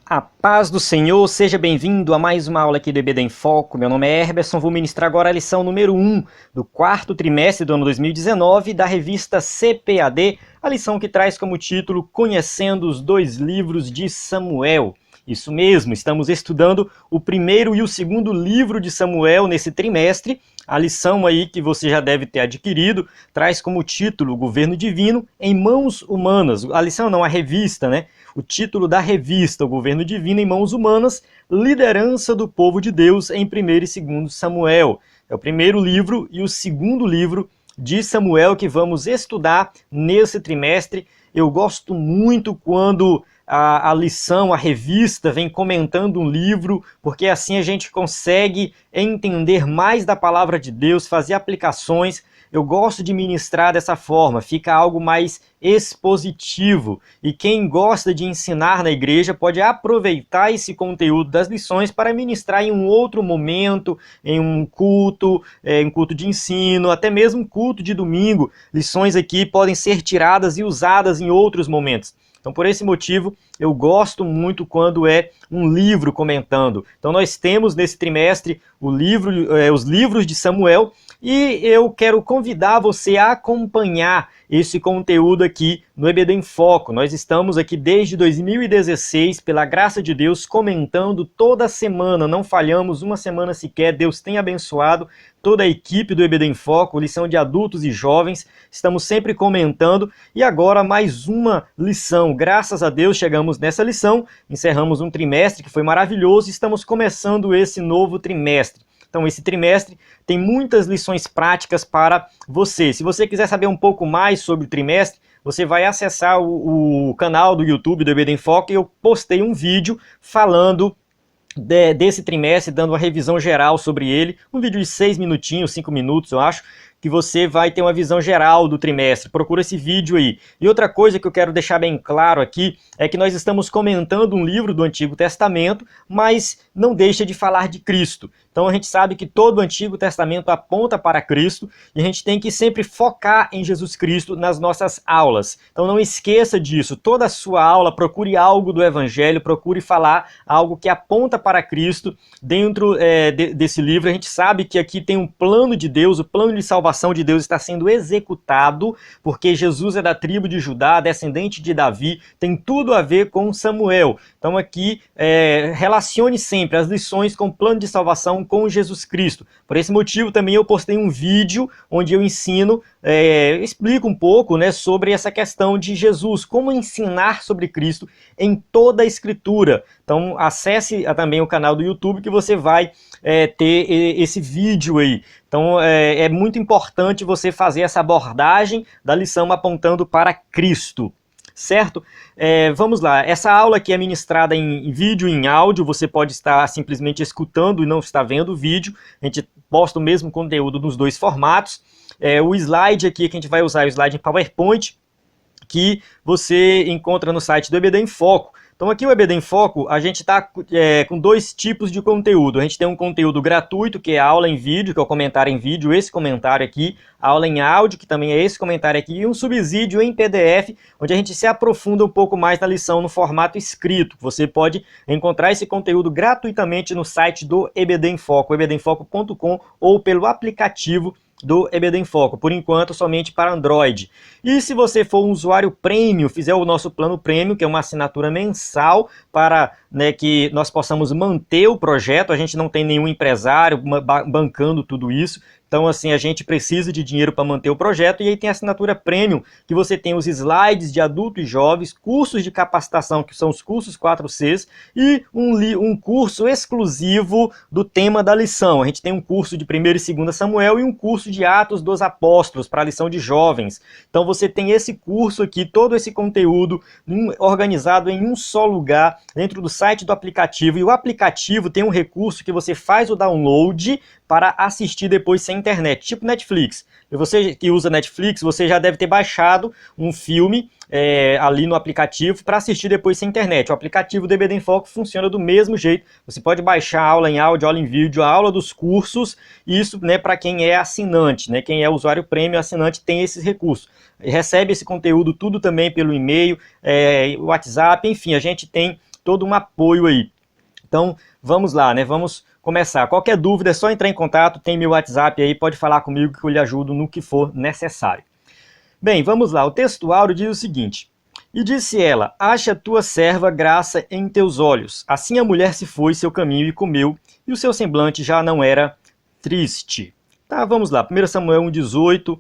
A paz do Senhor, seja bem-vindo a mais uma aula aqui do EBD em Foco. Meu nome é Herberson, vou ministrar agora a lição número 1 do quarto trimestre do ano 2019 da revista CPAD, a lição que traz como título Conhecendo os dois livros de Samuel. Isso mesmo, estamos estudando o primeiro e o segundo livro de Samuel nesse trimestre. A lição aí que você já deve ter adquirido traz como título Governo Divino em Mãos Humanas. A lição não, a revista, né? O título da revista, O Governo Divino em Mãos Humanas, Liderança do Povo de Deus em 1º e 2º Samuel. É o primeiro livro e o segundo livro de Samuel que vamos estudar nesse trimestre. Eu gosto muito quando a lição, a revista vem comentando um livro, porque assim a gente consegue entender mais da palavra de Deus, fazer aplicações. Eu gosto de ministrar dessa forma, fica algo mais expositivo. E quem gosta de ensinar na igreja pode aproveitar esse conteúdo das lições para ministrar em um outro momento, em um culto de ensino, até mesmo culto de domingo. Lições aqui podem ser tiradas e usadas em outros momentos. Então, por esse motivo, eu gosto muito quando é um livro comentando. Então, nós temos nesse trimestre os livros de Samuel, e eu quero convidar você a acompanhar esse conteúdo aqui no EBD em Foco. Nós estamos aqui desde 2016, pela graça de Deus, comentando toda semana, não falhamos uma semana sequer. Deus tem abençoado toda a equipe do EBD em Foco, lição de adultos e jovens, estamos sempre comentando, e agora mais uma lição. Graças a Deus chegamos nessa lição, encerramos um trimestre que foi maravilhoso e estamos começando esse novo trimestre. Então, esse trimestre tem muitas lições práticas para você. Se você quiser saber um pouco mais sobre o trimestre, você vai acessar o canal do YouTube do EBD em Foco, e eu postei um vídeo falando desse trimestre, dando uma revisão geral sobre ele. Um vídeo de 6 minutinhos, 5 minutos, eu acho, que você vai ter uma visão geral do trimestre. Procura esse vídeo aí. E outra coisa que eu quero deixar bem claro aqui é que nós estamos comentando um livro do Antigo Testamento, mas não deixa de falar de Cristo. Então a gente sabe que todo o Antigo Testamento aponta para Cristo e a gente tem que sempre focar em Jesus Cristo nas nossas aulas. Então não esqueça disso. Toda a sua aula, procure algo do Evangelho, procure falar algo que aponta para Cristo dentro desse livro. A gente sabe que aqui tem um plano de Deus, o plano de salvação de Deus está sendo executado, porque Jesus é da tribo de Judá, descendente de Davi, tem tudo a ver com Samuel. Então aqui relacione sempre as lições com o plano de salvação com Jesus Cristo. Por esse motivo também eu postei um vídeo onde eu ensino, explico um pouco, né, sobre essa questão de Jesus, como ensinar sobre Cristo em toda a Escritura. Então acesse também o canal do YouTube que você vai ter esse vídeo aí. Então é muito importante você fazer essa abordagem da lição apontando para Cristo. Certo? Vamos lá, essa aula aqui é ministrada em vídeo e em áudio, você pode estar simplesmente escutando e não estar vendo o vídeo, a gente posta o mesmo conteúdo nos dois formatos. O slide aqui que a gente vai usar é o slide em PowerPoint, que você encontra no site do EBD em Foco. Então aqui o EBD em Foco, a gente está com dois tipos de conteúdo. A gente tem um conteúdo gratuito, que é a aula em vídeo, que é o comentário em vídeo, esse comentário aqui, a aula em áudio, que também é esse comentário aqui, e um subsídio em PDF, onde a gente se aprofunda um pouco mais na lição no formato escrito. Você pode encontrar esse conteúdo gratuitamente no site do EBD em Foco, ebdemfoco.com, ou pelo aplicativo do EBD em Foco, por enquanto somente para Android. E se você for um usuário premium, fizer o nosso plano premium, que é uma assinatura mensal para que nós possamos manter o projeto, a gente não tem nenhum empresário bancando tudo isso, então assim, a gente precisa de dinheiro para manter o projeto, e aí tem a assinatura premium, que você tem os slides de adultos e jovens, cursos de capacitação, que são os cursos 4Cs, e um curso exclusivo do tema da lição. A gente tem um curso de 1º e 2º Samuel e um curso de Atos dos Apóstolos, para a lição de jovens. Então você tem esse curso aqui, todo esse conteúdo organizado em um só lugar, dentro do site do aplicativo, e o aplicativo tem um recurso que você faz o download para assistir depois sem internet, tipo Netflix. E você que usa Netflix, você já deve ter baixado um filme ali no aplicativo para assistir depois sem internet. O aplicativo do EBD em Foco funciona do mesmo jeito. Você pode baixar a aula em áudio, aula em vídeo, a aula dos cursos, isso para quem é assinante, quem é usuário premium assinante tem esses recursos. Recebe esse conteúdo tudo também pelo e-mail, WhatsApp, enfim, a gente tem todo um apoio aí. Então, vamos lá, né? Vamos começar. Qualquer dúvida é só entrar em contato, tem meu WhatsApp aí, pode falar comigo que eu lhe ajudo no que for necessário. Bem, vamos lá. O texto áureo diz o seguinte: E disse ela, acha tua serva graça em teus olhos. Assim a mulher se foi seu caminho e comeu, e o seu semblante já não era triste. Tá, vamos lá. 1 Samuel 1,18.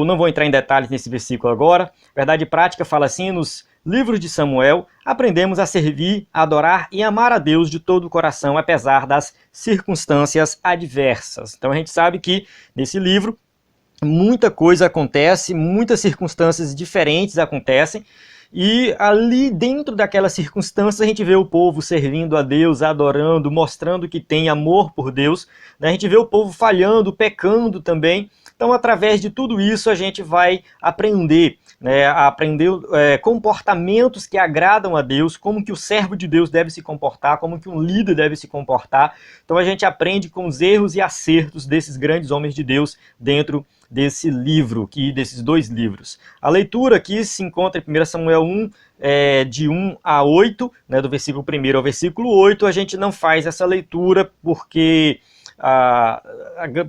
Não vou entrar em detalhes nesse versículo agora. Verdade prática fala assim: nos livros de Samuel, aprendemos a servir, a adorar e amar a Deus de todo o coração, apesar das circunstâncias adversas. Então a gente sabe que nesse livro muita coisa acontece, muitas circunstâncias diferentes acontecem, e ali dentro daquelas circunstâncias a gente vê o povo servindo a Deus, adorando, mostrando que tem amor por Deus, né? A gente vê o povo falhando, pecando também. Então, através de tudo isso, a gente vai aprender, né, comportamentos que agradam a Deus, como que o servo de Deus deve se comportar, como que um líder deve se comportar. Então, a gente aprende com os erros e acertos desses grandes homens de Deus dentro desse livro, desses dois livros. A leitura aqui se encontra em 1 Samuel 1, de 1 a 8, né, do versículo 1 ao versículo 8. A gente não faz essa leitura porque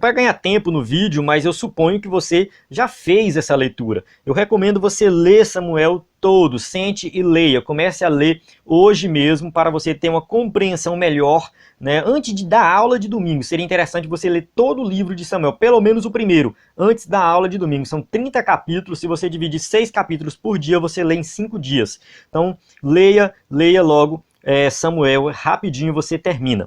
para ganhar tempo no vídeo, mas eu suponho que você já fez essa leitura. Eu recomendo você ler Samuel todo, sente e leia. Comece a ler hoje mesmo para você ter uma compreensão melhor, né? Antes de dar aula de domingo, seria interessante você ler todo o livro de Samuel, pelo menos o primeiro, antes da aula de domingo. São 30 capítulos, se você dividir 6 capítulos por dia, você lê em 5 dias. Então, leia logo Samuel, rapidinho você termina.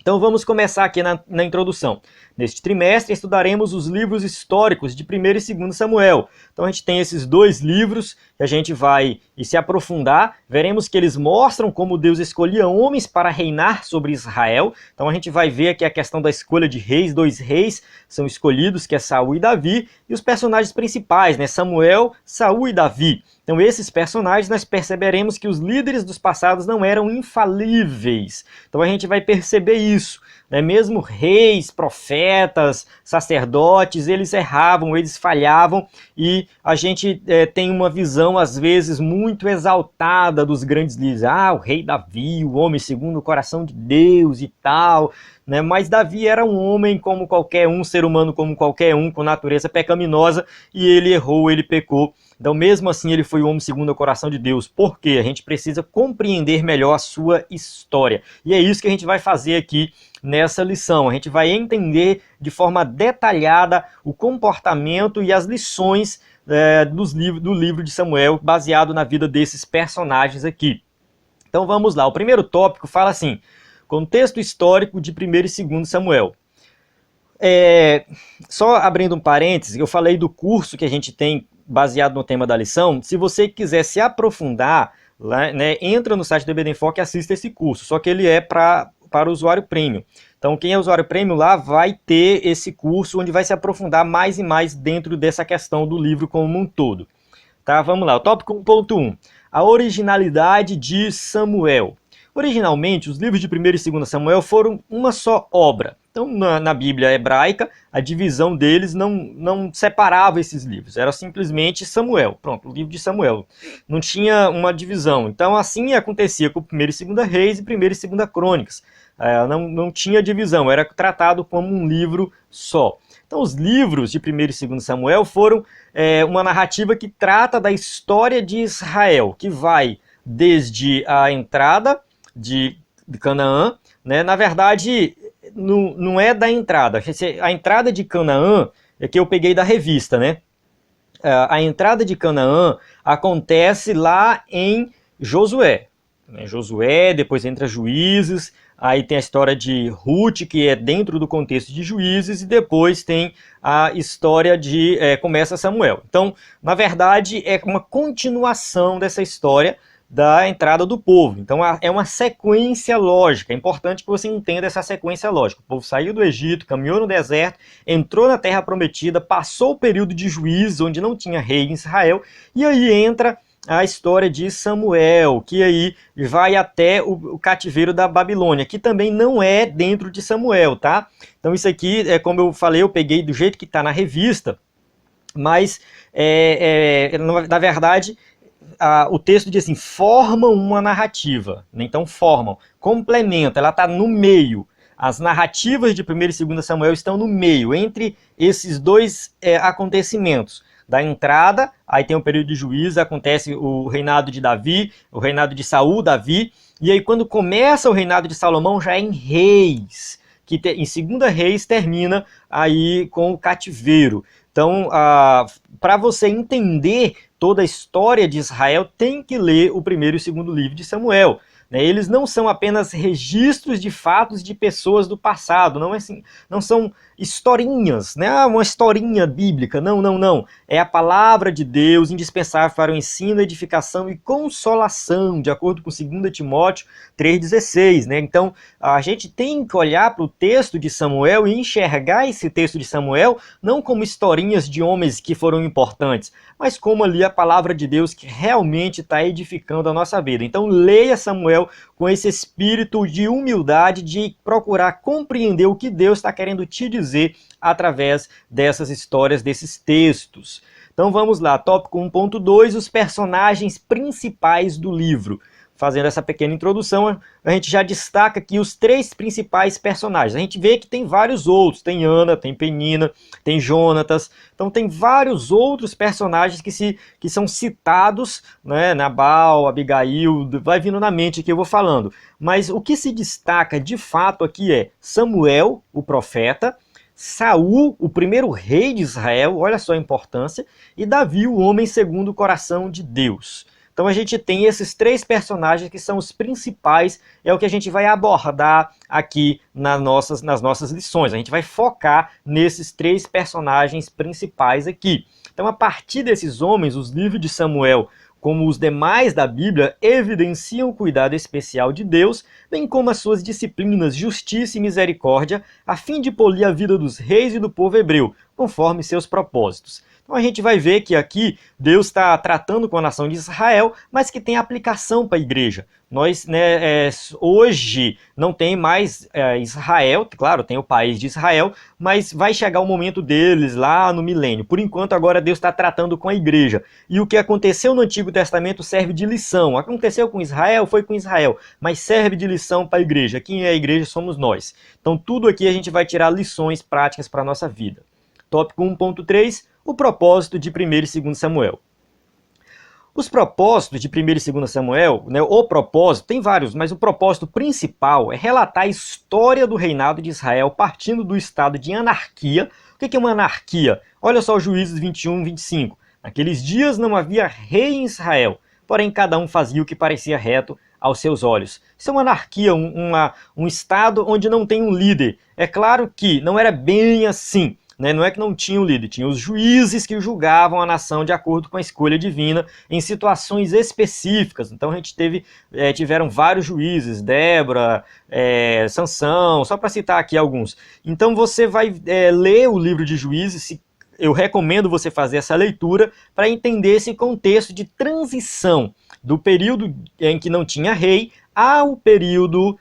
Então vamos começar aqui na introdução. Neste trimestre estudaremos os livros históricos de 1 e 2 Samuel. Então a gente tem esses dois livros que a gente vai se aprofundar. Veremos que eles mostram como Deus escolhia homens para reinar sobre Israel. Então a gente vai ver aqui a questão da escolha de reis. 2 reis são escolhidos, que é Saul e Davi. E os personagens principais, né? Samuel, Saul e Davi. Então esses personagens nós perceberemos que os líderes dos passados não eram infalíveis. Então a gente vai perceber isso, né? Mesmo reis, profetas, sacerdotes, eles erravam, eles falhavam, e a gente tem uma visão às vezes muito exaltada dos grandes líderes. O rei Davi, o homem segundo o coração de Deus e tal, né? Mas Davi era um homem como qualquer um, ser humano como qualquer um, com natureza pecaminosa, e ele errou, ele pecou. Então, mesmo assim, ele foi o homem segundo o coração de Deus. Por quê? A gente precisa compreender melhor a sua história. E é isso que a gente vai fazer aqui nessa lição. A gente vai entender de forma detalhada o comportamento e as lições do livro de Samuel, baseado na vida desses personagens aqui. Então, vamos lá. O primeiro tópico fala assim: contexto histórico de 1 e 2 Samuel. Só abrindo um parênteses, eu falei do curso que a gente tem baseado no tema da lição. Se você quiser se aprofundar, né, entra no site do EBD em Foco e assista esse curso, só que ele é para o usuário premium. Então quem é usuário premium lá vai ter esse curso onde vai se aprofundar mais e mais dentro dessa questão do livro como um todo. Tá, vamos lá, o tópico 1.1, a originalidade de Samuel. Originalmente, os livros de 1 e 2 Samuel foram uma só obra. Então, na Bíblia hebraica, a divisão deles não separava esses livros. Era simplesmente Samuel. Pronto, o livro de Samuel. Não tinha uma divisão. Então, assim acontecia com 1 e 2 Reis e 1 e 2 Crônicas. Não tinha divisão, era tratado como um livro só. Então, os livros de 1 e 2 Samuel foram uma narrativa que trata da história de Israel, que vai desde a entrada de Canaã, né? Na verdade, não é da entrada. A entrada de Canaã é que eu peguei da revista, né? A entrada de Canaã acontece lá em Josué. Josué, depois entra Juízes, aí tem a história de Ruth, que é dentro do contexto de Juízes, e depois tem a história começa Samuel. Então, na verdade, é uma continuação dessa história da entrada do povo. Então é uma sequência lógica. É importante que você entenda essa sequência lógica. O povo saiu do Egito, caminhou no deserto, entrou na terra prometida, passou o período de Juízes, onde não tinha rei em Israel, e aí entra a história de Samuel, que aí vai até o cativeiro da Babilônia, que também não é dentro de Samuel, tá? Então isso aqui, como eu falei, eu peguei do jeito que está na revista, mas na verdade o texto diz assim, formam uma narrativa, né? Então formam, complementa, ela está no meio. As narrativas de 1º e 2 Samuel estão no meio, entre esses dois acontecimentos. Da entrada, aí tem o período de juízo, acontece o reinado de Davi, o reinado de Saul, Davi, e aí quando começa o reinado de Salomão já é em Reis, que em 2 Reis termina aí com o cativeiro. Então, para você entender toda a história de Israel, tem que ler o 1º e 2º livro de Samuel. Eles não são apenas registros de fatos de pessoas do passado, não, assim, não são historinhas, né? Uma historinha bíblica, não. É a palavra de Deus, indispensável para o ensino, edificação e consolação, de acordo com 2 Timóteo 3,16. Né? Então, a gente tem que olhar para o texto de Samuel e enxergar esse texto de Samuel não como historinhas de homens que foram importantes, mas como ali a palavra de Deus que realmente está edificando a nossa vida. Então, leia Samuel com esse espírito de humildade, de procurar compreender o que Deus está querendo te dizer através dessas histórias, desses textos. Então vamos lá, tópico 1.2, os personagens principais do livro. Fazendo essa pequena introdução, a gente já destaca aqui os 3 principais personagens. A gente vê que tem vários outros, tem Ana, tem Penina, tem Jonatas, então tem vários outros personagens que são citados, né, Nabal, Abigail, vai vindo na mente aqui, eu vou falando. Mas o que se destaca de fato aqui é Samuel, o profeta, Saul, o primeiro rei de Israel, olha só a importância, e Davi, o homem segundo o coração de Deus. Então a gente tem esses 3 personagens que são os principais, é o que a gente vai abordar aqui nas nossas lições. A gente vai focar nesses 3 personagens principais aqui. Então a partir desses homens, os livros de Samuel, como os demais da Bíblia, evidenciam o cuidado especial de Deus, bem como as suas disciplinas, justiça e misericórdia, a fim de polir a vida dos reis e do povo hebreu, conforme seus propósitos. Então a gente vai ver que aqui Deus está tratando com a nação de Israel, mas que tem aplicação para a igreja. Nós, hoje não tem mais Israel, claro, tem o país de Israel, mas vai chegar o momento deles lá no milênio. Por enquanto, agora Deus está tratando com a igreja. E o que aconteceu no Antigo Testamento serve de lição. Aconteceu com Israel, foi com Israel, mas serve de lição para a igreja. Quem é a igreja somos nós. Então tudo aqui a gente vai tirar lições práticas para a nossa vida. Tópico 1.3, o propósito de 1º e 2 Samuel. Os propósitos de 1º e 2 Samuel, o propósito, tem vários, mas o propósito principal é relatar a história do reinado de Israel partindo do estado de anarquia. O que é uma anarquia? Olha só Juízes 21, 25. Naqueles dias não havia rei em Israel, porém cada um fazia o que parecia reto aos seus olhos. Isso é uma anarquia, um estado onde não tem um líder. É claro que não era bem assim. Não é que não tinha o líder, tinha os juízes que julgavam a nação de acordo com a escolha divina em situações específicas. Então a gente tiveram vários juízes, Débora, Sansão, só para citar aqui alguns. Então você vai ler o livro de Juízes, eu recomendo você fazer essa leitura para entender esse contexto de transição do período em que não tinha rei ao período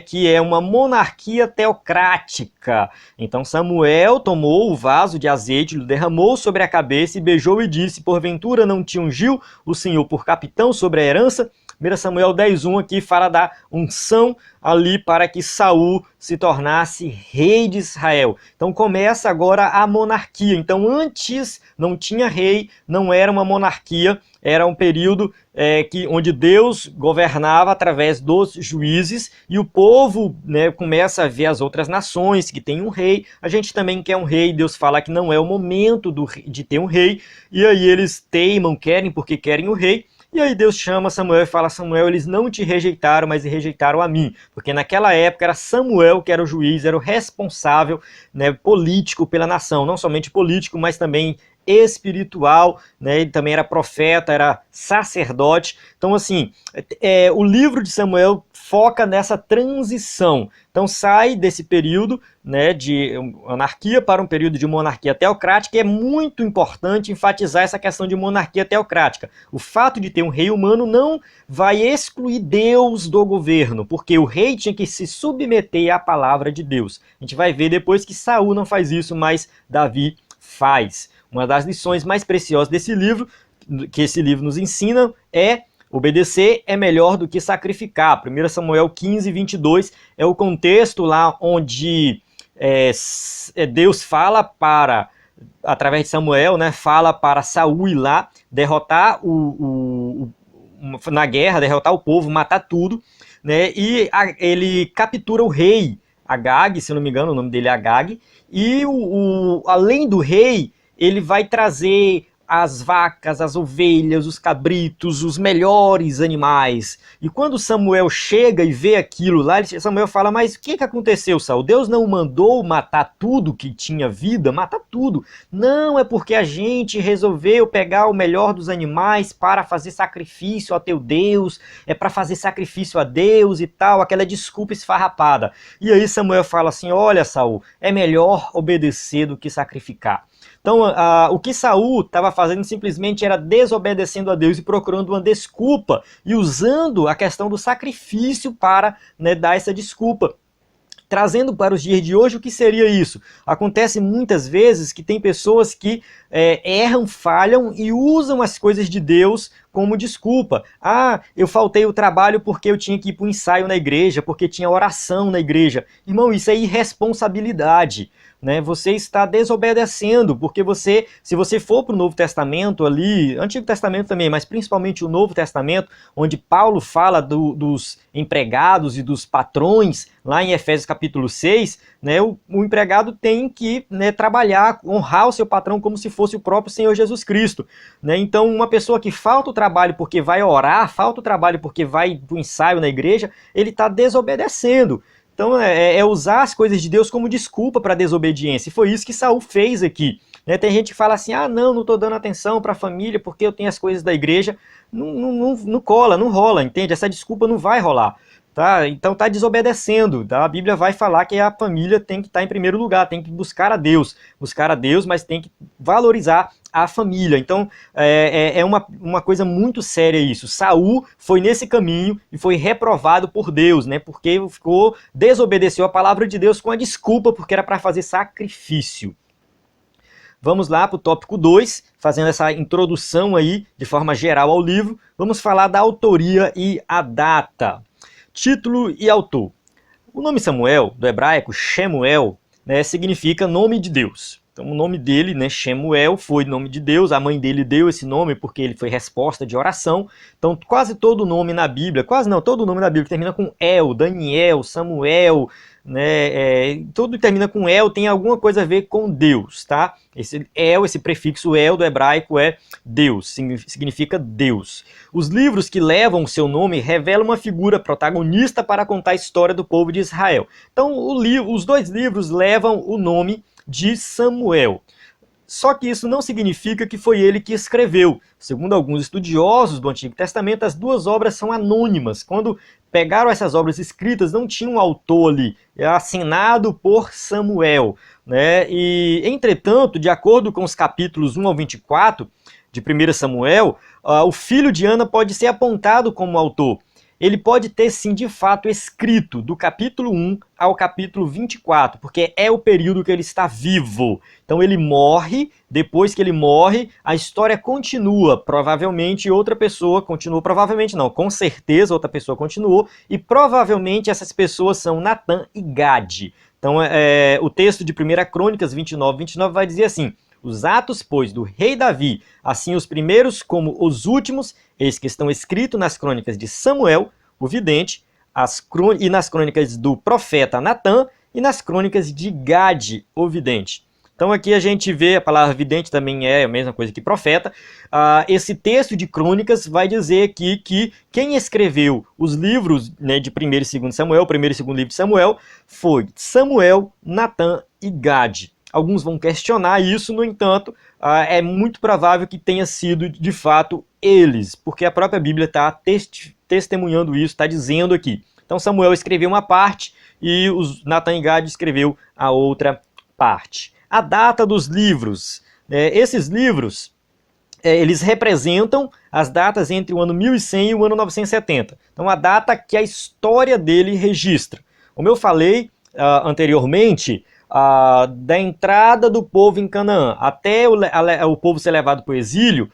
que é uma monarquia teocrática. Então Samuel tomou o vaso de azeite, o derramou sobre a cabeça e beijou e disse, porventura não te ungiu o Senhor por capitão sobre a herança? 1 Samuel 10:1 aqui fala da unção ali para que Saul se tornasse rei de Israel. Então começa agora a monarquia. Então antes não tinha rei, não era uma monarquia, era um período onde Deus governava através dos juízes e o povo começa a ver as outras nações que tem um rei. A gente também quer um rei, Deus fala que não é o momento de ter um rei, e aí eles teimam, querem porque querem o rei. E aí Deus chama Samuel e fala, Samuel, eles não te rejeitaram, mas rejeitaram a mim. Porque naquela época era Samuel que era o juiz, era o responsável político pela nação. Não somente político, mas também espiritual, ele também era profeta, era sacerdote. Então assim, o livro de Samuel foca nessa transição. Então sai desse período de anarquia para um período de monarquia teocrática, e é muito importante enfatizar essa questão de monarquia teocrática. O fato de ter um rei humano não vai excluir Deus do governo, porque o rei tinha que se submeter à palavra de Deus. A gente vai ver depois que Saul não faz isso, mas Davi faz. Uma das lições mais preciosas desse livro que esse livro nos ensina é: obedecer é melhor do que sacrificar. 1 Samuel 15, 22 é o contexto lá onde Deus fala através de Samuel, né, fala para Saul ir lá derrotar na guerra, derrotar o povo, matar tudo, né, e ele captura o rei Agag, se não me engano o nome dele é Agag, e além do rei, ele vai trazer as vacas, as ovelhas, os cabritos, os melhores animais. E quando Samuel chega e vê aquilo lá, Samuel fala: mas o que aconteceu, Saul? Deus não mandou matar tudo que tinha vida? Matar tudo. Não, é porque a gente resolveu pegar o melhor dos animais para fazer sacrifício a teu Deus, é para fazer sacrifício a Deus e tal, aquela desculpa esfarrapada. E aí Samuel fala assim: olha, Saul, é melhor obedecer do que sacrificar. Então, o que Saul estava fazendo simplesmente era desobedecendo a Deus e procurando uma desculpa e usando a questão do sacrifício para, né, dar essa desculpa. Trazendo para os dias de hoje, o que seria isso? Acontece muitas vezes que tem pessoas que erram, falham e usam as coisas de Deus como desculpa. Ah, eu faltei o trabalho porque eu tinha que ir para o ensaio na igreja, porque tinha oração na igreja. Irmão, isso é irresponsabilidade. Né, você está desobedecendo, porque se você for para o Novo Testamento ali, Antigo Testamento também, mas principalmente o Novo Testamento, onde Paulo fala dos empregados e dos patrões, lá em Efésios capítulo 6, né, o empregado tem que, né, trabalhar, honrar o seu patrão como se fosse o próprio Senhor Jesus Cristo. Né? Então, uma pessoa que falta o trabalho porque vai orar, falta o trabalho porque vai para o ensaio na igreja, ele está desobedecendo. Então é usar as coisas de Deus como desculpa para a desobediência. E foi isso que Saul fez aqui. Né? Tem gente que fala assim: ah, não estou dando atenção para a família porque eu tenho as coisas da igreja. Não cola, não rola, entende? Essa desculpa não vai rolar. Tá? Então está desobedecendo. Tá? A Bíblia vai falar que a família tem que estar em primeiro lugar, tem que buscar a Deus, mas tem que valorizar a família. Então é uma coisa muito séria isso. Saul foi nesse caminho e foi reprovado por Deus, né? Porque desobedeceu a palavra de Deus com a desculpa porque era para fazer sacrifício. Vamos lá para o tópico 2, fazendo essa introdução aí de forma geral ao livro. Vamos falar da autoria e a data. Título e autor. O nome Samuel, do hebraico Shemuel, né, significa nome de Deus. Então o nome dele, né, Shemuel, foi nome de Deus. A mãe dele deu esse nome porque ele foi resposta de oração. Então quase todo nome na Bíblia, todo nome na Bíblia termina com El, Daniel, Samuel, né, tudo termina com El, tem alguma coisa a ver com Deus, tá? Esse prefixo El do hebraico é Deus, significa Deus. Os livros que levam o seu nome revelam uma figura protagonista para contar a história do povo de Israel. Então os dois livros levam o nome de Samuel. Só que isso não significa que foi ele que escreveu. Segundo alguns estudiosos do Antigo Testamento, as duas obras são anônimas. Quando pegaram essas obras escritas, não tinha um autor ali, é assinado por Samuel. Né? E, entretanto, de acordo com os capítulos 1 ao 24 de 1 Samuel, o filho de Ana pode ser apontado como autor. Ele pode ter, sim, de fato, escrito do capítulo 1 ao capítulo 24, porque é o período que ele está vivo. Então ele morre, depois que ele morre, a história continua. Provavelmente outra pessoa continuou, provavelmente não, com certeza outra pessoa continuou, e provavelmente essas pessoas são Natã e Gade. Então o texto de 1 Crônicas 29 vai dizer assim: os atos, pois, do rei Davi, assim os primeiros como os últimos, eis que estão escritos nas crônicas de Samuel, o vidente, e nas crônicas do profeta Natã, e nas crônicas de Gade, o vidente. Então aqui a gente vê, a palavra vidente também é a mesma coisa que profeta. Esse texto de crônicas vai dizer aqui que quem escreveu os livros, né, de 1º e 2º Samuel, o 1º e 2º livro de Samuel, foi Samuel, Natã e Gade. Alguns vão questionar isso, no entanto, é muito provável que tenha sido, de fato, eles, porque a própria Bíblia está testemunhando isso, está dizendo aqui. Então Samuel escreveu uma parte e Natã e Gade escreveu a outra parte. A data dos livros. Esses livros, eles representam as datas entre o ano 1100 e o ano 970. Então a data que a história dele registra. Como eu falei anteriormente, da entrada do povo em Canaã até o povo ser levado para o exílio,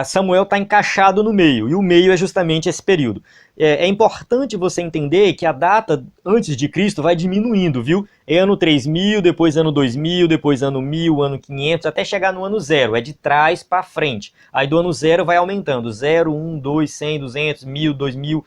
Samuel está encaixado no meio, e o meio é justamente esse período. É importante você entender que a data antes de Cristo vai diminuindo, viu? É ano 3000, depois ano 2000, depois ano 1000, ano 500, até chegar no ano 0. É de trás para frente. Aí do ano 0 vai aumentando. 0, 1, 2, 100, 200, 1000, 2000,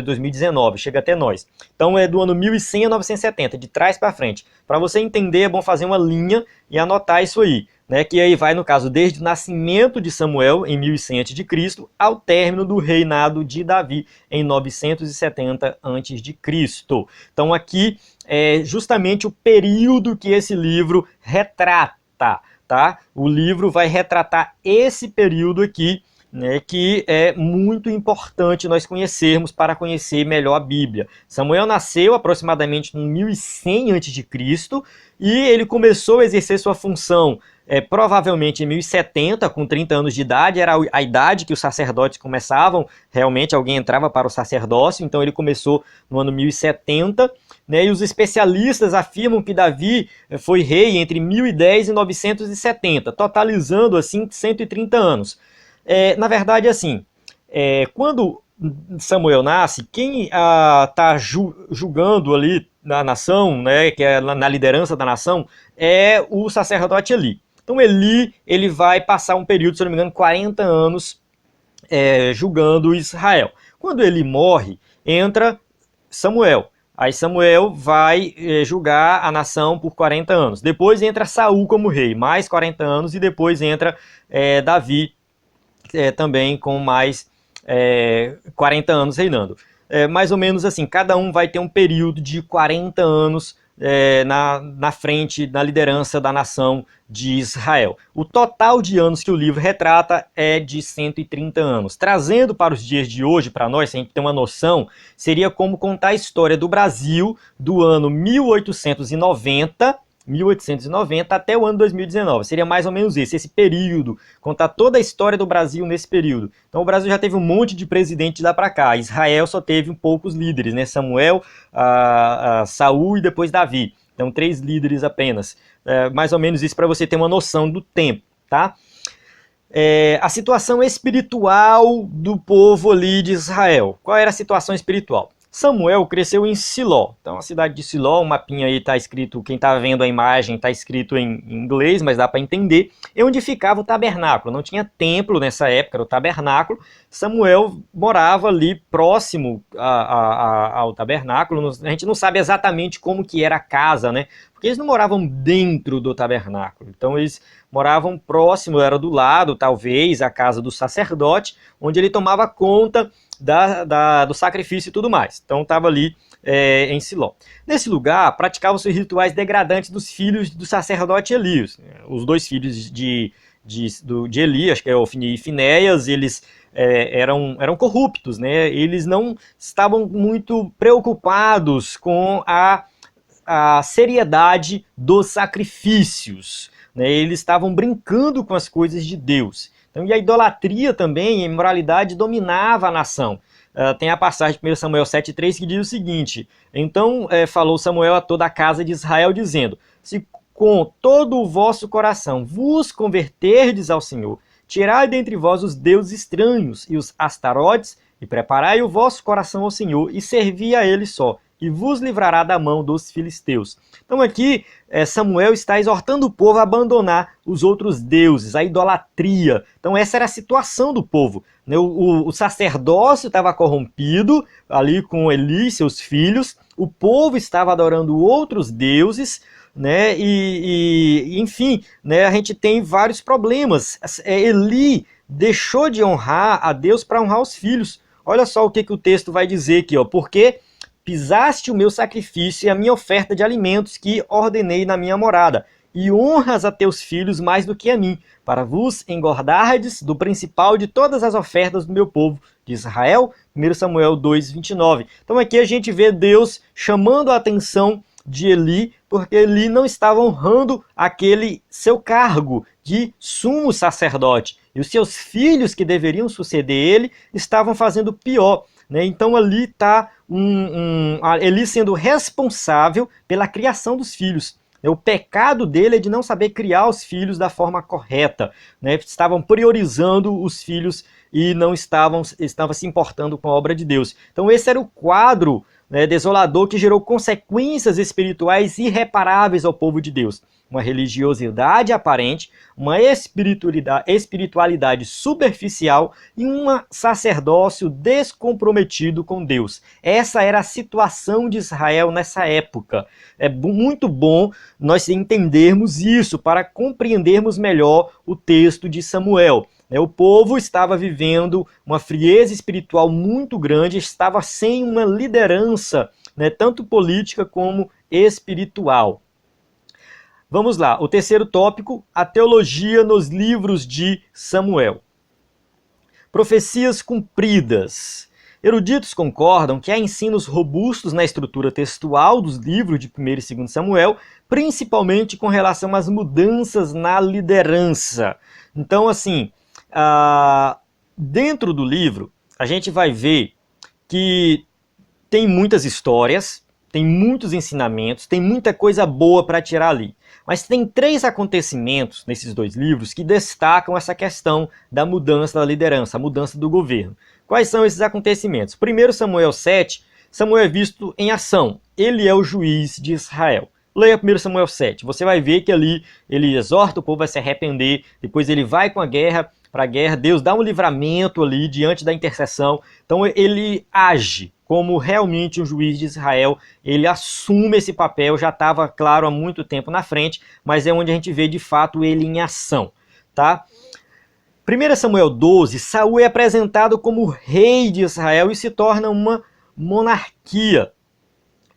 2019. Chega até nós. Então é do ano 1100 a 970, de trás para frente. Para você entender, é bom fazer uma linha e anotar isso aí. Né, que aí vai, no caso, desde o nascimento de Samuel, em 1100 a.C., ao término do reinado de Davi, em 970 a.C. Então aqui é justamente o período que esse livro retrata, tá? O livro vai retratar esse período aqui, né, que é muito importante nós conhecermos para conhecer melhor a Bíblia. Samuel nasceu aproximadamente em 1100 a.C. e ele começou a exercer sua função provavelmente em 1070, com 30 anos de idade, era a idade que os sacerdotes começavam, realmente alguém entrava para o sacerdócio, então ele começou no ano 1070, né, e os especialistas afirmam que Davi foi rei entre 1010 e 970, totalizando assim 130 anos. Na verdade, assim, quando Samuel nasce, quem está julgando ali na nação, né, que é na liderança da nação, é o sacerdote Eli. Então Eli, ele vai passar um período, se não me engano, 40 anos julgando Israel. Quando ele morre, entra Samuel. Aí Samuel vai julgar a nação por 40 anos. Depois entra Saul como rei, mais 40 anos, e depois entra Davi também com mais 40 anos reinando. Mais ou menos assim, cada um vai ter um período de 40 anos na frente, na liderança da nação de Israel. O total de anos que o livro retrata é de 130 anos. Trazendo para os dias de hoje, para nós, se a gente ter uma noção, seria como contar a história do Brasil do ano 1890 até o ano 2019. Seria mais ou menos esse período, contar toda a história do Brasil nesse período. Então o Brasil já teve um monte de presidente de lá para cá. Israel só teve poucos líderes, né? Samuel, Saul e depois Davi. Então 3 líderes apenas. Mais ou menos isso para você ter uma noção do tempo, tá? A situação espiritual do povo ali de Israel. Qual era a situação espiritual? Samuel cresceu em Siló. Então a cidade de Siló, o mapinha aí está escrito, quem está vendo a imagem está escrito em inglês, mas dá para entender, é onde ficava o tabernáculo. Não tinha templo nessa época, era o tabernáculo. Samuel morava ali próximo ao tabernáculo. A gente não sabe exatamente como que era a casa, né? Porque eles não moravam dentro do tabernáculo. Então eles moravam próximo, era do lado, talvez, a casa do sacerdote, onde ele tomava conta do sacrifício e tudo mais. Então estava ali em Siló. Nesse lugar, praticavam-se rituais degradantes dos filhos do sacerdote Elias. Os 2 filhos de Eli, acho que é Ofni e Finéias, eles eram corruptos, né? Eles não estavam muito preocupados com a seriedade dos sacrifícios, né? Eles estavam brincando com as coisas de Deus. Então, e a idolatria também, a imoralidade dominava a nação. Tem a passagem de 1 Samuel 7,3 que diz o seguinte: então falou Samuel a toda a casa de Israel, dizendo: se com todo o vosso coração vos converterdes ao Senhor, tirai dentre vós os deuses estranhos e os astarotes, e preparai o vosso coração ao Senhor, e servi a ele só, e vos livrará da mão dos filisteus. Então aqui Samuel está exortando o povo a abandonar os outros deuses, a idolatria. Então essa era a situação do povo, né? O sacerdócio estava corrompido ali com Eli e seus filhos, o povo estava adorando outros deuses, né? Enfim, né? A gente tem vários problemas. Eli deixou de honrar a Deus para honrar os filhos. Olha só o que o texto vai dizer aqui, ó. Porque pisaste o meu sacrifício e a minha oferta de alimentos que ordenei na minha morada, e honras a teus filhos mais do que a mim, para vos engordardes do principal de todas as ofertas do meu povo de Israel. 1 Samuel 2:29. Então aqui a gente vê Deus chamando a atenção de Eli, porque Eli não estava honrando aquele seu cargo de sumo sacerdote, e os seus filhos que deveriam suceder ele estavam fazendo pior. Então ali está Eli sendo responsável pela criação dos filhos. O pecado dele é de não saber criar os filhos da forma correta, né? Estavam priorizando os filhos e não estavam se importando com a obra de Deus. Então esse era o quadro, né, desolador, que gerou consequências espirituais irreparáveis ao povo de Deus. Uma religiosidade aparente, uma espiritualidade superficial e um sacerdócio descomprometido com Deus. Essa era a situação de Israel nessa época. É muito bom nós entendermos isso para compreendermos melhor o texto de Samuel. O povo estava vivendo uma frieza espiritual muito grande, estava sem uma liderança, né, tanto política como espiritual. Vamos lá, o terceiro tópico, a teologia nos livros de Samuel. Profecias cumpridas. Eruditos concordam que há ensinos robustos na estrutura textual dos livros de 1º e 2º Samuel, principalmente com relação às mudanças na liderança. Então, assim, dentro do livro, a gente vai ver que tem muitas histórias, tem muitos ensinamentos, tem muita coisa boa para tirar ali. Mas tem 3 acontecimentos nesses 2 livros que destacam essa questão da mudança da liderança, a mudança do governo. Quais são esses acontecimentos? Primeiro, Samuel 7, Samuel é visto em ação. Ele é o juiz de Israel. Leia 1 Samuel 7, você vai ver que ali ele exorta o povo a se arrepender, depois ele vai com a guerra, para a guerra, Deus dá um livramento ali diante da intercessão, então ele age como realmente um juiz de Israel, ele assume esse papel, já estava claro há muito tempo na frente, mas é onde a gente vê de fato ele em ação, tá? 1 Samuel 12, Saul é apresentado como rei de Israel e se torna uma monarquia.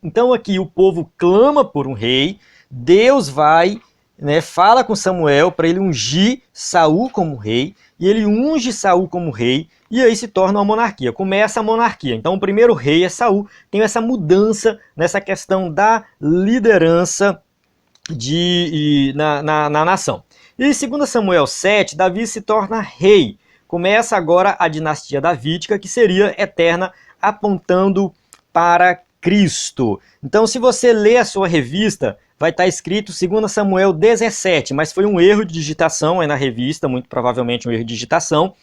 Então aqui o povo clama por um rei, Deus vai, né, fala com Samuel para ele ungir Saul como rei, e ele unge Saul como rei, e aí se torna uma monarquia, começa a monarquia. Então o primeiro rei é Saul, tem essa mudança nessa questão da liderança na nação. E em 2 Samuel 7, Davi se torna rei, começa agora a dinastia davídica, que seria eterna, apontando para Cristo. Então, se você ler a sua revista, vai estar escrito 2 Samuel 17, mas foi um erro de digitação na revista, muito provavelmente um erro de digitação,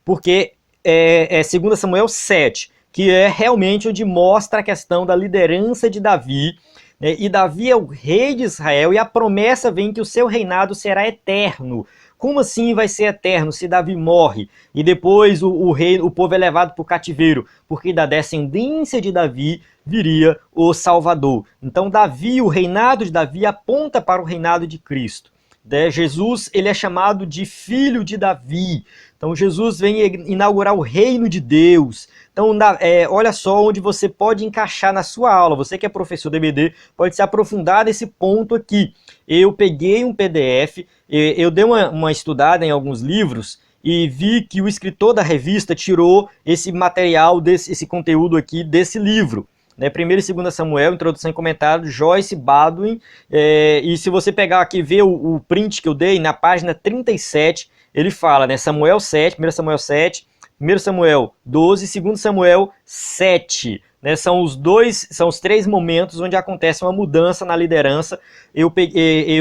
porque é 2 Samuel 7, que é realmente onde mostra a questão da liderança de Davi, né? E Davi é o rei de Israel e a promessa vem que o seu reinado será eterno. Como assim vai ser eterno se Davi morre e depois o povo é levado para o cativeiro? Porque da descendência de Davi viria o Salvador. Então Davi, o reinado de Davi aponta para o reinado de Cristo. Jesus, ele é chamado de filho de Davi. Então Jesus vem inaugurar o reino de Deus. Então olha só onde você pode encaixar na sua aula. Você que é professor DBD pode se aprofundar nesse ponto aqui. Eu peguei um PDF, eu dei uma estudada em alguns livros e vi que o escritor da revista tirou esse material, esse conteúdo aqui desse livro. 1 e 2 Samuel, introdução e comentário, Joyce Baldwin, e se você pegar aqui e ver o print que eu dei, na página 37, ele fala, né, Samuel 7, 1 Samuel 7, 1 Samuel 12, 2 Samuel 7, né, são os 3 momentos onde acontece uma mudança na liderança. Eu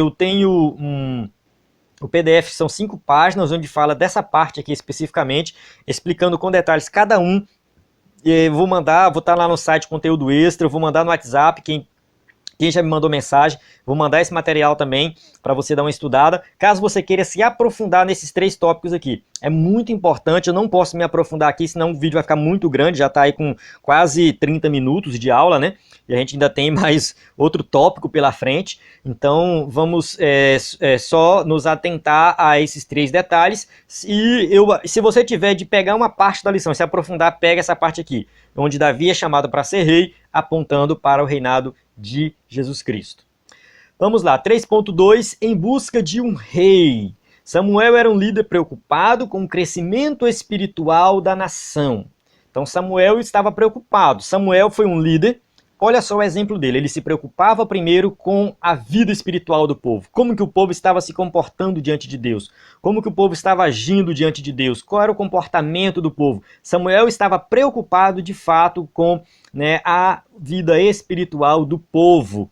tenho o PDF, são 5 páginas, onde fala dessa parte aqui especificamente, explicando com detalhes cada um. Vou estar lá no site Conteúdo Extra, vou mandar no WhatsApp, quem já me mandou mensagem, vou mandar esse material também para você dar uma estudada, caso você queira se aprofundar nesses 3 tópicos aqui. É muito importante, eu não posso me aprofundar aqui, senão o vídeo vai ficar muito grande, já está aí com quase 30 minutos de aula, né? E a gente ainda tem mais outro tópico pela frente, então vamos só nos atentar a esses 3 detalhes. Se você tiver de pegar uma parte da lição, se aprofundar, pega essa parte aqui, onde Davi é chamado para ser rei, apontando para o reinado de Jesus Cristo. Vamos lá, 3.2, em busca de um rei. Samuel era um líder preocupado com o crescimento espiritual da nação. Então Samuel estava preocupado. Samuel foi um líder. Olha só o exemplo dele, ele se preocupava primeiro com a vida espiritual do povo, como que o povo estava se comportando diante de Deus, como que o povo estava agindo diante de Deus, qual era o comportamento do povo. Samuel estava preocupado de fato com, né, a vida espiritual do povo.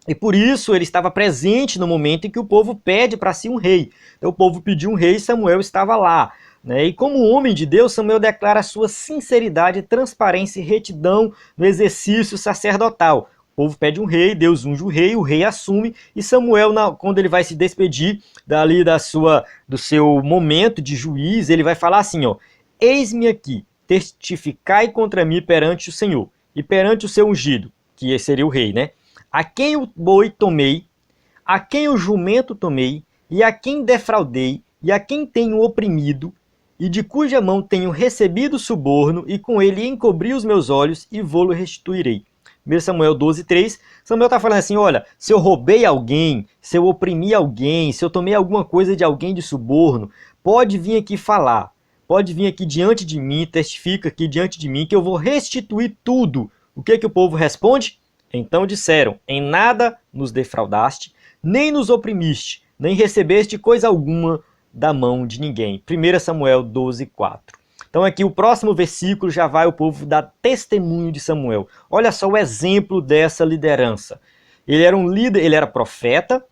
E por isso ele estava presente no momento em que o povo pede para si um rei. Então o povo pediu um rei e Samuel estava lá. E como homem de Deus, Samuel declara a sua sinceridade, transparência e retidão no exercício sacerdotal. O povo pede um rei, Deus unge o rei assume, e Samuel, quando ele vai se despedir dali do seu momento de juiz, ele vai falar assim, ó: eis-me aqui, testificai contra mim perante o Senhor, e perante o seu ungido, que seria o rei, né? A quem o boi tomei, a quem o jumento tomei, e a quem defraudei, e a quem tenho oprimido, e de cuja mão tenho recebido suborno, e com ele encobri os meus olhos, e vou-lo restituirei. 1 Samuel 12:3, Samuel está falando assim, olha, se eu roubei alguém, se eu oprimi alguém, se eu tomei alguma coisa de alguém de suborno, pode vir aqui falar, pode vir aqui diante de mim, testifica aqui diante de mim, que eu vou restituir tudo. O que o povo responde? Então disseram, em nada nos defraudaste, nem nos oprimiste, nem recebeste coisa alguma da mão de ninguém. 1 Samuel 12:4. Então aqui o próximo versículo já vai o povo dar testemunho de Samuel. Olha só o exemplo dessa liderança. Ele era um líder, ele era profeta,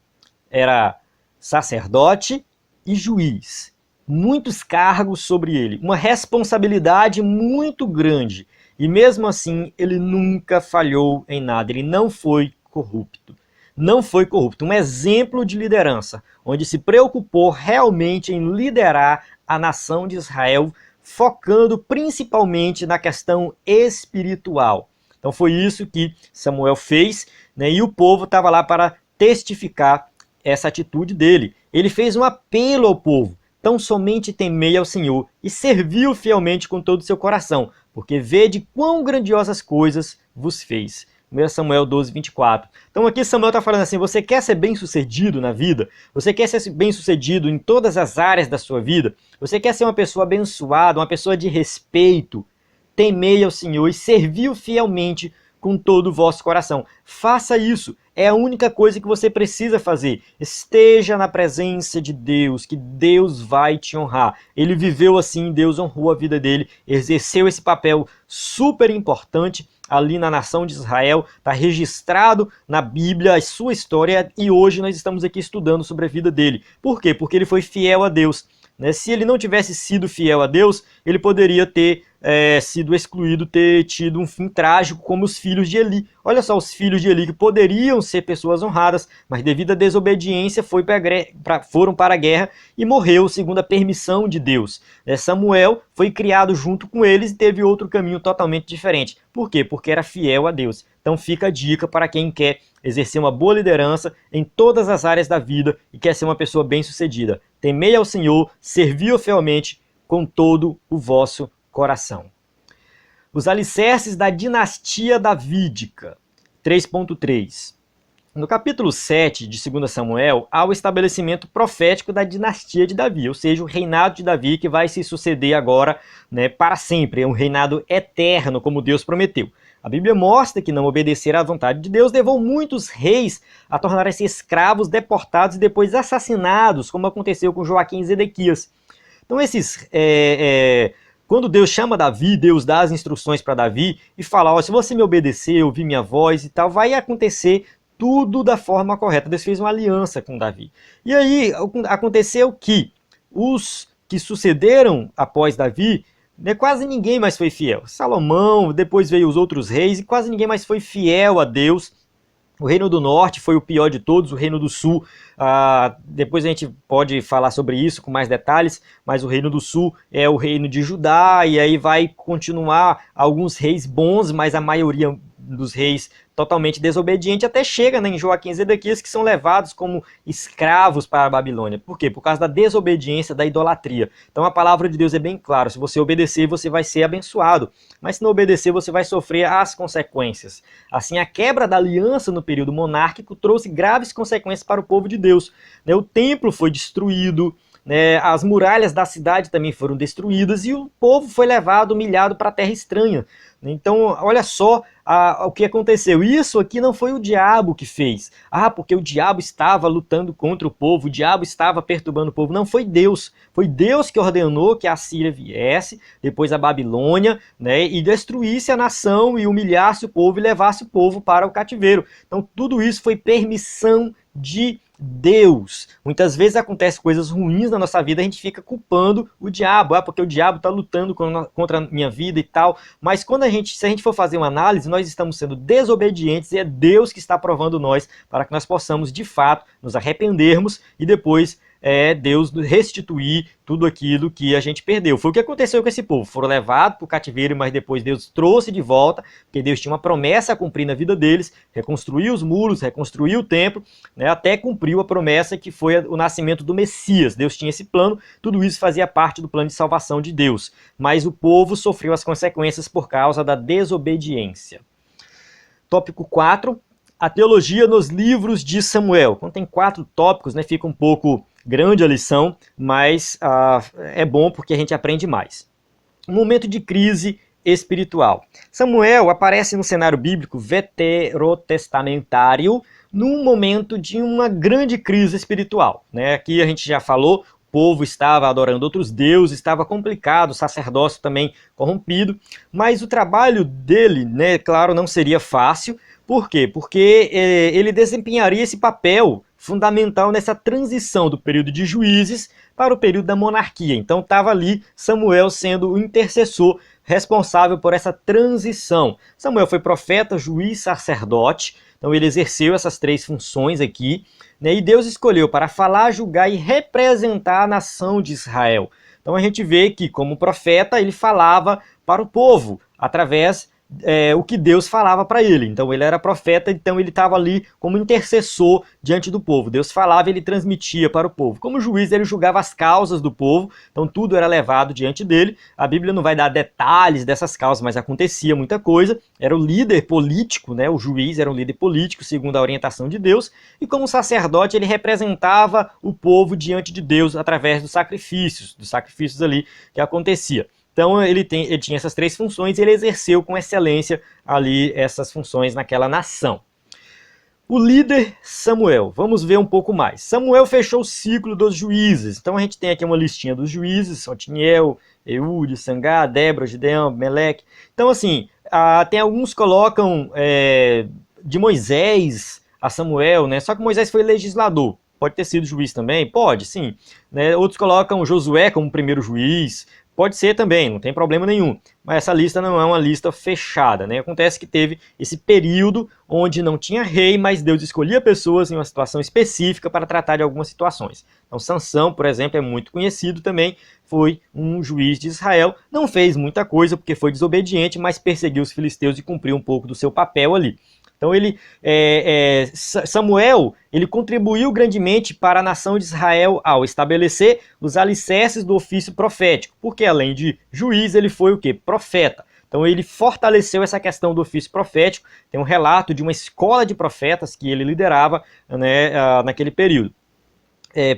era sacerdote e juiz. Muitos cargos sobre ele, uma responsabilidade muito grande. E mesmo assim, ele nunca falhou em nada, ele não foi corrupto. Não foi corrupto. Um exemplo de liderança, onde se preocupou realmente em liderar a nação de Israel, focando principalmente na questão espiritual. Então foi isso que Samuel fez, né? E o povo estava lá para testificar essa atitude dele. Ele fez um apelo ao povo. Tão somente temei ao Senhor e serviu fielmente com todo o seu coração, porque vede quão grandiosas coisas vos fez. 1 Samuel 12:24. Então aqui Samuel está falando assim, você quer ser bem-sucedido na vida? Você quer ser bem-sucedido em todas as áreas da sua vida? Você quer ser uma pessoa abençoada, uma pessoa de respeito? Temei ao Senhor e serviu fielmente com todo o vosso coração. Faça isso. É a única coisa que você precisa fazer. Esteja na presença de Deus, que Deus vai te honrar. Ele viveu assim, Deus honrou a vida dele, exerceu esse papel super importante ali na nação de Israel, está registrado na Bíblia a sua história e hoje nós estamos aqui estudando sobre a vida dele. Por quê? Porque ele foi fiel a Deus. Se ele não tivesse sido fiel a Deus, ele poderia ter sido excluído, ter tido um fim trágico como os filhos de Eli. Olha só, os filhos de Eli que poderiam ser pessoas honradas, mas devido à desobediência foram para a guerra e morreu segundo a permissão de Deus. Samuel foi criado junto com eles e teve outro caminho totalmente diferente. Por quê? Porque era fiel a Deus. Então fica a dica para quem quer exercer uma boa liderança em todas as áreas da vida e quer ser uma pessoa bem-sucedida. Temei ao Senhor, servi-o fielmente com todo o vosso coração. Os alicerces da dinastia davídica, 3.3. No capítulo 7 de 2 Samuel, há o estabelecimento profético da dinastia de Davi, ou seja, o reinado de Davi que vai se suceder agora, para sempre. É um reinado eterno, como Deus prometeu. A Bíblia mostra que não obedecer à vontade de Deus levou muitos reis a tornarem-se escravos, deportados e depois assassinados, como aconteceu com Joaquim e Zedequias. Então quando Deus chama Davi, Deus dá as instruções para Davi e fala, se você me obedecer, ouvir minha voz e tal, vai acontecer tudo da forma correta. Deus fez uma aliança com Davi. E aí aconteceu que os que sucederam após Davi, quase ninguém mais foi fiel. Salomão, depois veio os outros reis e quase ninguém mais foi fiel a Deus. O reino do norte foi o pior de todos, o reino do sul, depois a gente pode falar sobre isso com mais detalhes, mas o reino do sul é o reino de Judá, e aí vai continuar alguns reis bons, mas a maioria dos reis totalmente desobediente, até chega em Joaquim e Zedequias, que são levados como escravos para a Babilônia. Por quê? Por causa da desobediência, da idolatria. Então a palavra de Deus é bem clara, se você obedecer, você vai ser abençoado, mas se não obedecer, você vai sofrer as consequências. Assim, a quebra da aliança no período monárquico trouxe graves consequências para o povo de Deus. O templo foi destruído, né, as muralhas da cidade também foram destruídas e o povo foi levado, humilhado para a terra estranha. Então, olha só o que aconteceu. Isso aqui não foi o diabo que fez. Ah, porque o diabo estava lutando contra o povo, o diabo estava perturbando o povo. Não, foi Deus. Foi Deus que ordenou que a Síria viesse, depois a Babilônia, né, e destruísse a nação e humilhasse o povo e levasse o povo para o cativeiro. Então, tudo isso foi permissão de Deus. Muitas vezes acontecem coisas ruins na nossa vida, a gente fica culpando o diabo, porque o diabo está lutando contra a minha vida e tal. Mas se a gente for fazer uma análise, nós estamos sendo desobedientes e é Deus que está provando nós para que nós possamos, de fato, nos arrependermos e depois Deus restituir tudo aquilo que a gente perdeu. Foi o que aconteceu com esse povo. Foram levados para o cativeiro, mas depois Deus trouxe de volta, porque Deus tinha uma promessa a cumprir na vida deles, reconstruiu os muros, reconstruiu o templo, né, até cumpriu a promessa que foi o nascimento do Messias. Deus tinha esse plano, tudo isso fazia parte do plano de salvação de Deus. Mas o povo sofreu as consequências por causa da desobediência. Tópico 4. A teologia nos livros de Samuel. Então tem 4 tópicos, né, fica um pouco grande a lição, mas é bom porque a gente aprende mais. Um momento de crise espiritual. Samuel aparece no cenário bíblico veterotestamentário num momento de uma grande crise espiritual, né? Aqui a gente já falou, o povo estava adorando outros deuses, estava complicado, o sacerdócio também corrompido, mas o trabalho dele, né, claro, não seria fácil. Por quê? Porque ele desempenharia esse papel fundamental nessa transição do período de juízes para o período da monarquia. Então estava ali Samuel sendo o intercessor responsável por essa transição. Samuel foi profeta, juiz, sacerdote, então ele exerceu essas 3 funções aqui, né, e Deus escolheu para falar, julgar e representar a nação de Israel. Então a gente vê que como profeta ele falava para o povo, através o que Deus falava para ele. Então ele era profeta, então ele estava ali como intercessor diante do povo. Deus falava e ele transmitia para o povo. Como juiz, ele julgava as causas do povo, então tudo era levado diante dele. A Bíblia não vai dar detalhes dessas causas, mas acontecia muita coisa. Era o líder político, né? O juiz era um líder político, segundo a orientação de Deus. E como sacerdote, ele representava o povo diante de Deus através dos sacrifícios ali que acontecia. Então ele tinha essas 3 funções e ele exerceu com excelência ali essas funções naquela nação. O líder Samuel, vamos ver um pouco mais. Samuel fechou o ciclo dos juízes. Então a gente tem aqui uma listinha dos juízes, Otiniel, Eude, Sangá, Débora, Gideão, Meleque. Então assim, tem alguns que colocam de Moisés a Samuel, né? Só que Moisés foi legislador. Pode ter sido juiz também? Pode, sim. Né? Outros colocam Josué como primeiro juiz. Pode ser também, não tem problema nenhum. Mas essa lista não é uma lista fechada, né? Acontece que teve esse período onde não tinha rei, mas Deus escolhia pessoas em uma situação específica para tratar de algumas situações. Então Sansão, por exemplo, é muito conhecido também, foi um juiz de Israel, não fez muita coisa porque foi desobediente, mas perseguiu os filisteus e cumpriu um pouco do seu papel ali. Então Samuel, ele contribuiu grandemente para a nação de Israel ao estabelecer os alicerces do ofício profético, porque além de juiz, ele foi o quê? Profeta. Então ele fortaleceu essa questão do ofício profético, tem um relato de uma escola de profetas que ele liderava, né, naquele período.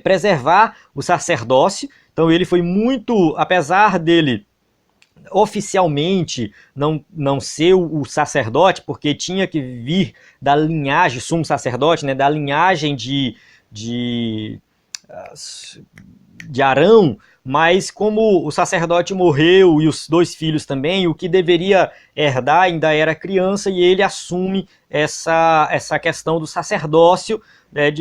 Preservar o sacerdócio, então ele foi muito, apesar dele oficialmente não ser o sacerdote, porque tinha que vir da linhagem, sumo sacerdote, né, da linhagem de Arão, mas como o sacerdote morreu e os 2 filhos também, o que deveria herdar ainda era criança e ele assume essa questão do sacerdócio, né,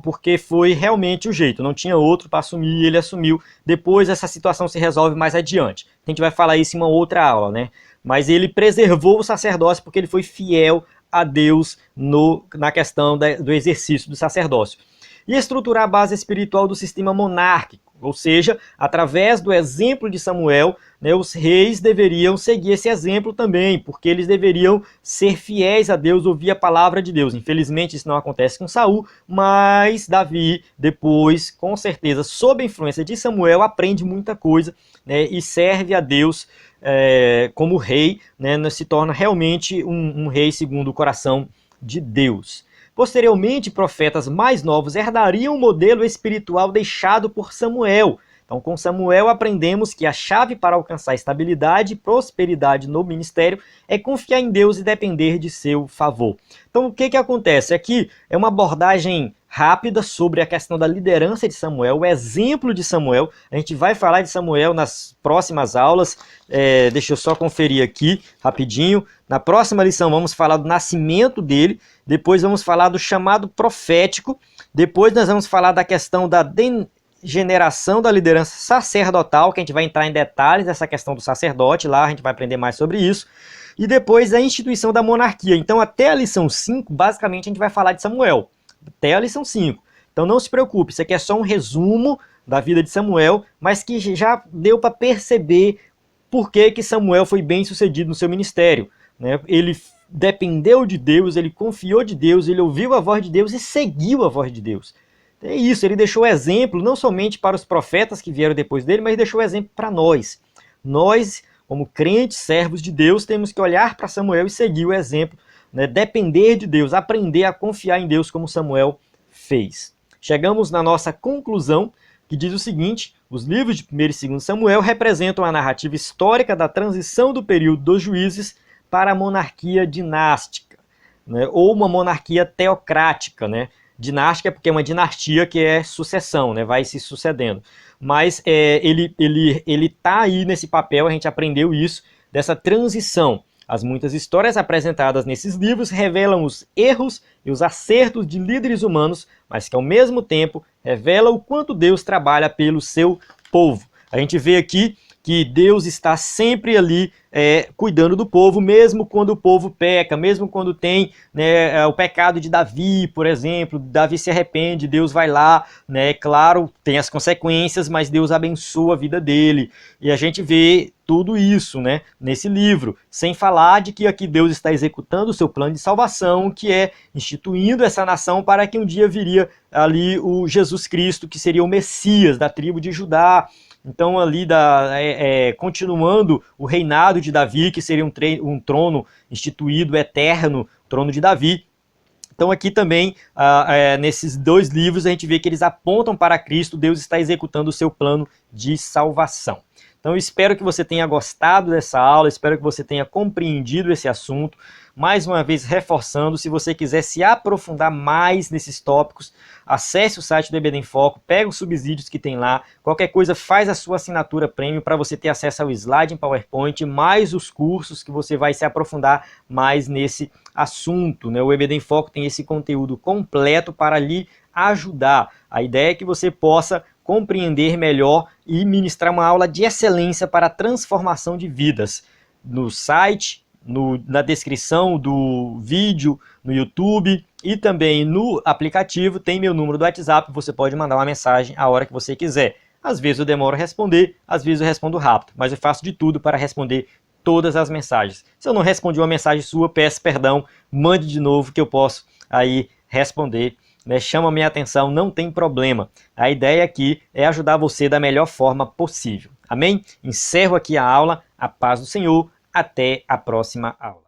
porque foi realmente o jeito, não tinha outro para assumir e ele assumiu. Depois essa situação se resolve mais adiante. A gente vai falar isso em uma outra aula, né? Mas ele preservou o sacerdócio porque ele foi fiel a Deus na questão do exercício do sacerdócio. E estruturar a base espiritual do sistema monárquico, ou seja, através do exemplo de Samuel, né, os reis deveriam seguir esse exemplo também, porque eles deveriam ser fiéis a Deus, ouvir a palavra de Deus. Infelizmente isso não acontece com Saul, mas Davi depois, com certeza, sob a influência de Samuel, aprende muita coisa, né, e serve a Deus como rei, né, se torna realmente um rei segundo o coração de Deus. Posteriormente, profetas mais novos herdariam o modelo espiritual deixado por Samuel. Então, com Samuel, aprendemos que a chave para alcançar estabilidade e prosperidade no ministério é confiar em Deus e depender de seu favor. Então, o que acontece? Aqui é uma abordagem rápida sobre a questão da liderança de Samuel, o exemplo de Samuel. A gente vai falar de Samuel nas próximas aulas. Deixa eu só conferir aqui rapidinho. Na próxima lição vamos falar do nascimento dele, depois vamos falar do chamado profético, depois nós vamos falar da questão da degeneração da liderança sacerdotal, que a gente vai entrar em detalhes dessa questão do sacerdote, lá a gente vai aprender mais sobre isso, e depois a instituição da monarquia. Então até a lição 5, basicamente a gente vai falar de Samuel, até a lição 5. Então não se preocupe, isso aqui é só um resumo da vida de Samuel, mas que já deu para perceber por que Samuel foi bem sucedido no seu ministério, né? Ele dependeu de Deus, ele confiou de Deus, ele ouviu a voz de Deus e seguiu a voz de Deus. É isso, ele deixou exemplo não somente para os profetas que vieram depois dele, mas deixou exemplo para nós. Nós, como crentes, servos de Deus, temos que olhar para Samuel e seguir o exemplo, né? Depender de Deus, aprender a confiar em Deus como Samuel fez. Chegamos na nossa conclusão, que diz o seguinte: os livros de 1º e 2º Samuel representam a narrativa histórica da transição do período dos juízes para a monarquia dinástica, né? Ou uma monarquia teocrática, né? Dinástica é porque é uma dinastia que é sucessão, né? Vai se sucedendo. Mas ele tá aí nesse papel, a gente aprendeu isso, dessa transição. As muitas histórias apresentadas nesses livros revelam os erros e os acertos de líderes humanos, mas que ao mesmo tempo revelam o quanto Deus trabalha pelo seu povo. A gente vê aqui que Deus está sempre ali cuidando do povo, mesmo quando o povo peca, mesmo quando tem, né, o pecado de Davi, por exemplo. Davi se arrepende, Deus vai lá, né, claro, tem as consequências, mas Deus abençoa a vida dele. E a gente vê tudo isso, né, nesse livro, sem falar de que aqui Deus está executando o seu plano de salvação, que é instituindo essa nação para que um dia viria ali o Jesus Cristo, que seria o Messias da tribo de Judá. Então ali continuando o reinado de Davi, que seria um trono instituído eterno, trono de Davi. Então aqui também, nesses dois livros, a gente vê que eles apontam para Cristo. Deus está executando o seu plano de salvação. Então eu espero que você tenha gostado dessa aula, espero que você tenha compreendido esse assunto. Mais uma vez reforçando, se você quiser se aprofundar mais nesses tópicos, acesse o site do EBD em Foco, pega os subsídios que tem lá, qualquer coisa faz a sua assinatura premium para você ter acesso ao slide em PowerPoint, mais os cursos que você vai se aprofundar mais nesse assunto, né? O EBD em Foco tem esse conteúdo completo para lhe ajudar. A ideia é que você possa compreender melhor e ministrar uma aula de excelência para a transformação de vidas. No site, na descrição do vídeo, no YouTube e também no aplicativo tem meu número do WhatsApp, você pode mandar uma mensagem a hora que você quiser. Às vezes eu demoro a responder, às vezes eu respondo rápido, mas eu faço de tudo para responder todas as mensagens. Se eu não respondi uma mensagem sua, peço perdão, mande de novo que eu posso aí responder. Chama a minha atenção, não tem problema. A ideia aqui é ajudar você da melhor forma possível. Amém? Encerro aqui a aula. A paz do Senhor. Até a próxima aula.